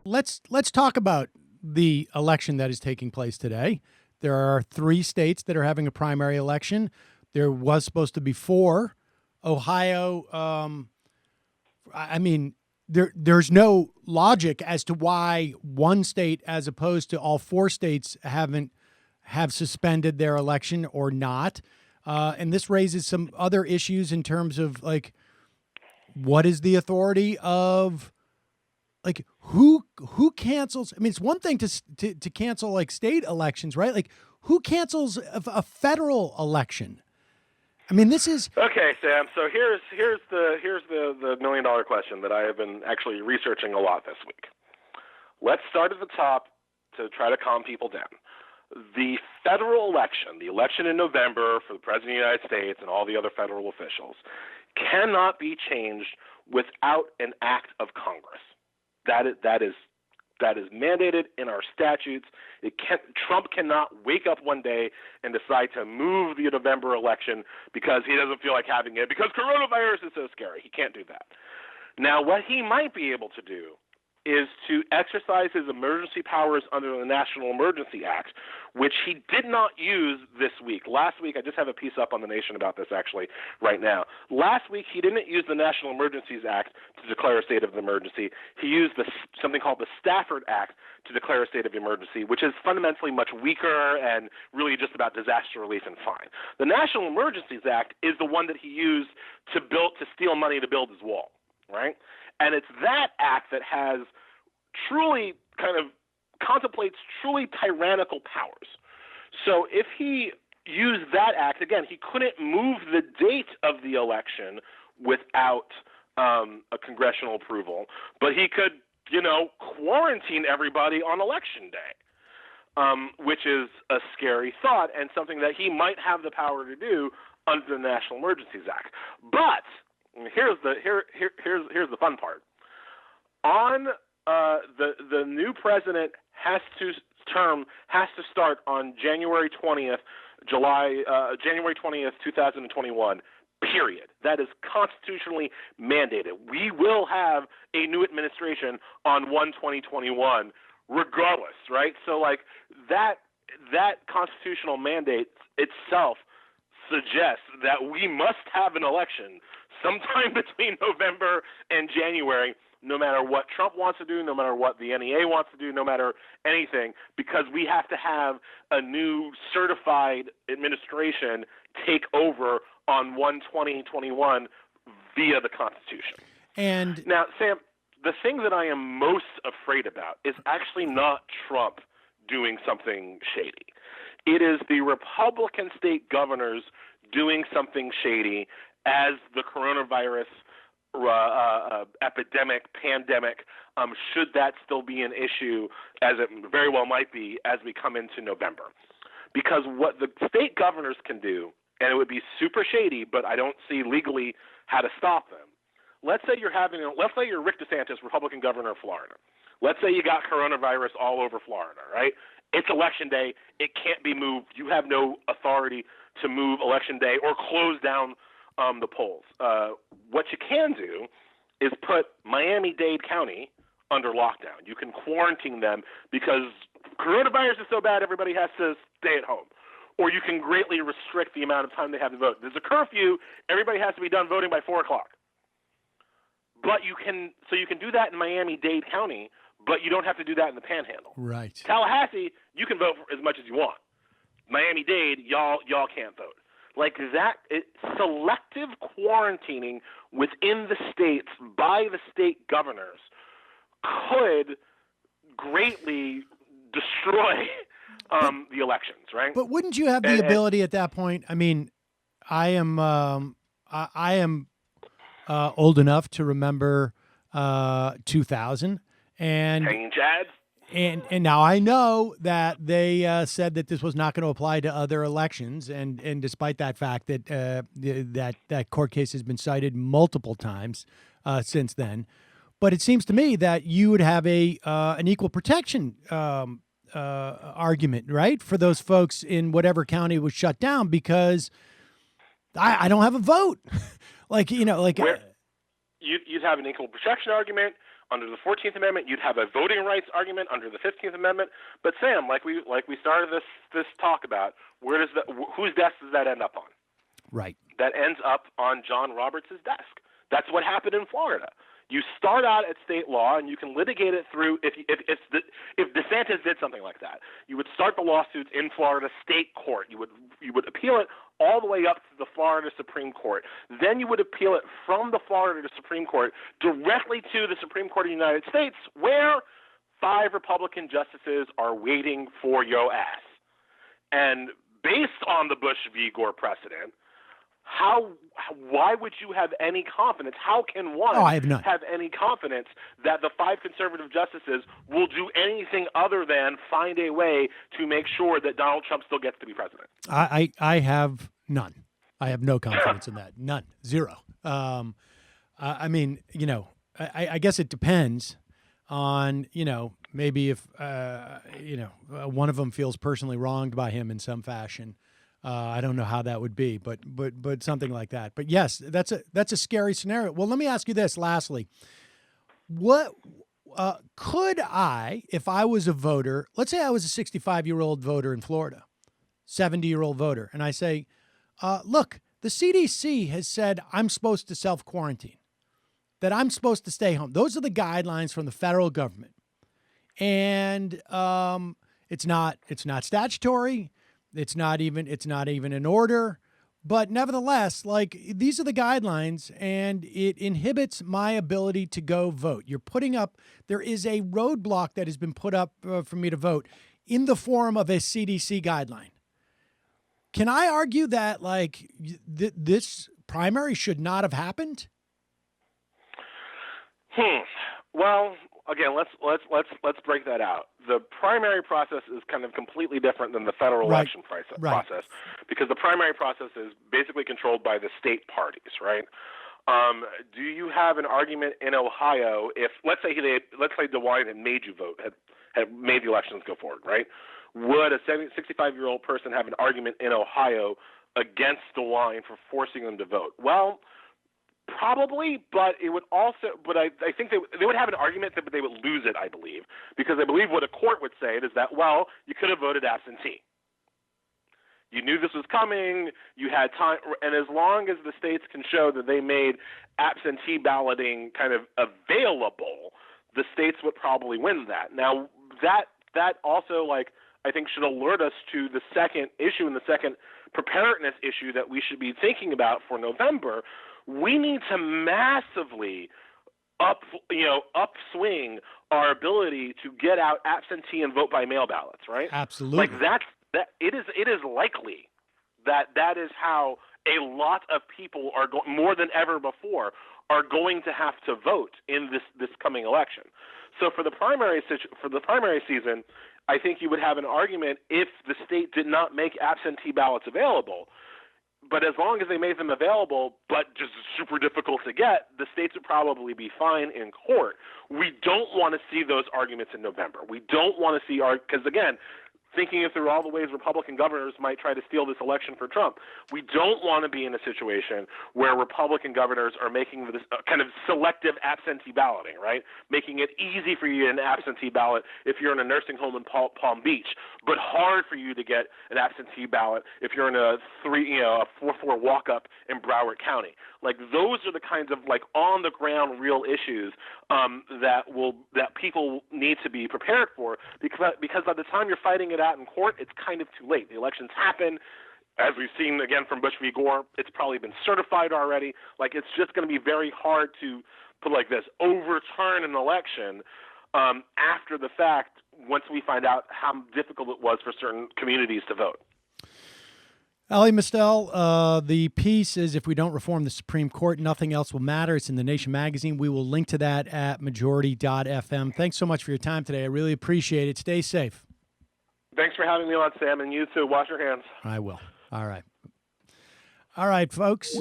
Let's talk about the election that is taking place today. There are 3 states that are having a primary election. There was supposed to be 4. Ohio, I mean, there's no logic as to why one state, as opposed to all 4 states, have suspended their election or not. And this raises some other issues in terms of, like, what is the authority of, like, who cancels? I mean, it's one thing to cancel, like, state elections, right? Like, who cancels a federal election? I mean, this is okay, Sam. So here's the $1 million question that I have been actually researching a lot this week. Let's start at the top to try to calm people down. The federal election, the election in November for the President of the United States and all the other federal officials, cannot be changed without an act of Congress. That is mandated in our statutes. Trump cannot wake up one day and decide to move the November election because he doesn't feel like having it because coronavirus is so scary. He can't do that. Now, what he might be able to do is to exercise his emergency powers under the National Emergency Act, which he did not use this week. Last week, I just have a piece up on The Nation about this actually right now. Last week, he didn't use the National Emergencies Act to declare a state of emergency. He used something called the Stafford Act to declare a state of emergency, which is fundamentally much weaker and really just about disaster relief and fine. The National Emergencies Act is the one that he used to steal money to build his wall, right? And it's that act that has truly kind of contemplates truly tyrannical powers. So if he used that act, again, he couldn't move the date of the election without a congressional approval, but he could, quarantine everybody on election day, which is a scary thought and something that he might have the power to do under the National Emergencies Act. But here's the fun part. On the new president has to start on January 20th, 2021. Period. That is constitutionally mandated. We will have a new administration on 1/2021, regardless, right? So, like, that constitutional mandate itself suggests that we must have an election sometime between November and January, no matter what Trump wants to do, no matter what the NEA wants to do, no matter anything, because we have to have a new certified administration take over on 1/2021 via the Constitution. And now, Sam, the thing that I am most afraid about is actually not Trump doing something shady. It is the Republican state governors doing something shady as the coronavirus pandemic, should that still be an issue, as it very well might be as we come into November. Because what the state governors can do, and it would be super shady, but I don't see legally how to stop them. Let's say you're Rick DeSantis, Republican governor of Florida. Let's say you got coronavirus all over Florida, right? It's election day. It can't be moved. You have no authority to move election day or close down the polls. What you can do is put Miami-Dade County under lockdown. You can quarantine them because coronavirus is so bad everybody has to stay at home. Or you can greatly restrict the amount of time they have to vote. There's a curfew. Everybody has to be done voting by 4 o'clock. But you can do that in Miami-Dade County, but you don't have to do that in the Panhandle. Right. Tallahassee, you can vote for as much as you want. Miami-Dade, y'all can't vote. Like that, selective quarantining within the states by the state governors could greatly destroy the elections, right? But wouldn't you have the ability at that point? I mean, I am old enough to remember 2000 and change ads. And now I know that they said that this was not going to apply to other elections, and despite that fact that that court case has been cited multiple times since then, but it seems to me that you would have an equal protection argument, right, for those folks in whatever county was shut down because I don't have a vote, you'd have an equal protection argument under the 14th Amendment. You'd have a voting rights argument under the 15th Amendment. But Sam, like we started this talk about, whose desk does that end up on? Right. That ends up on John Roberts' desk. That's what happened in Florida. You start out at state law, and you can litigate it through. If DeSantis did something like that, you would start the lawsuits in Florida state court. You would appeal it all the way up to the Florida Supreme Court. Then you would appeal it from the Florida Supreme Court directly to the Supreme Court of the United States, where 5 Republican justices are waiting for your ass. And based on the Bush v. Gore precedent, why would you have any confidence? How can one have any confidence that the 5 conservative justices will do anything other than find a way to make sure that Donald Trump still gets to be president? I have none. I have no confidence in that. None. Zero. I mean, I guess it depends on, maybe if, one of them feels personally wronged by him in some fashion. I don't know how that would be, but something like that. But yes, that's a scary scenario. Well, let me ask you this lastly. What could I, if I was a voter, let's say I was a 65-year-old voter in Florida, 70-year-old voter, and I say, look, the CDC has said I'm supposed to self-quarantine, that I'm supposed to stay home. Those are the guidelines from the federal government. And it's not statutory. It's not even an order, but nevertheless, like, these are the guidelines, and it inhibits my ability to go vote. There is a roadblock that has been put up for me to vote in the form of a CDC guideline. Can I argue that, like, this primary should not have happened? Well, again, let's break that out. The primary process is kind of completely different than the federal election process, because the primary process is basically controlled by the state parties, right? Do you have an argument in Ohio if let's say DeWine had made you vote, had made the elections go forward, right? Would a 65-year-old person have an argument in Ohio against DeWine for forcing them to vote? Well, probably, but it would also. But I think they would have an argument, but they would lose it, I believe, because I believe what a court would say is that, well, you could have voted absentee. You knew this was coming. You had time, and as long as the states can show that they made absentee balloting kind of available, the states would probably win that. Now, that also, like, I think should alert us to the second issue and the second preparedness issue that we should be thinking about for November. We need to massively upswing our ability to get out absentee and vote by mail ballots, right? Absolutely. Like it is likely that is how a lot of people are going, more than ever before, are going to have to vote in this coming election. So for the primary season, I think you would have an argument if the state did not make absentee ballots available. But as long as they made them available, but just super difficult to get, the states would probably be fine in court. We don't want to see those arguments in November. We don't want to see because again, thinking through all the ways Republican governors might try to steal this election for Trump, we don't want to be in a situation where Republican governors are making this kind of selective absentee balloting, right? Making it easy for you to get an absentee ballot if you're in a nursing home in Palm Beach, but hard for you to get an absentee ballot if you're in a 4-4 walk-up in Broward County. Like, those are the kinds of, like, on-the-ground real issues that people need to be prepared for, because by the time you're fighting it out in court, it's kind of too late. The elections happen. As we've seen, again, from Bush v. Gore, it's probably been certified already. Like, it's just going to be very hard to put like this, overturn an election after the fact once we find out how difficult it was for certain communities to vote. Elle Mystal, the piece is "If we don't reform the Supreme Court, nothing else will matter." It's in The Nation magazine. We will link to that at majority.fm. Thanks so much for your time today. I really appreciate it. Stay safe. Thanks for having me on, Sam, and you too. Wash your hands. I will. All right. All right, folks.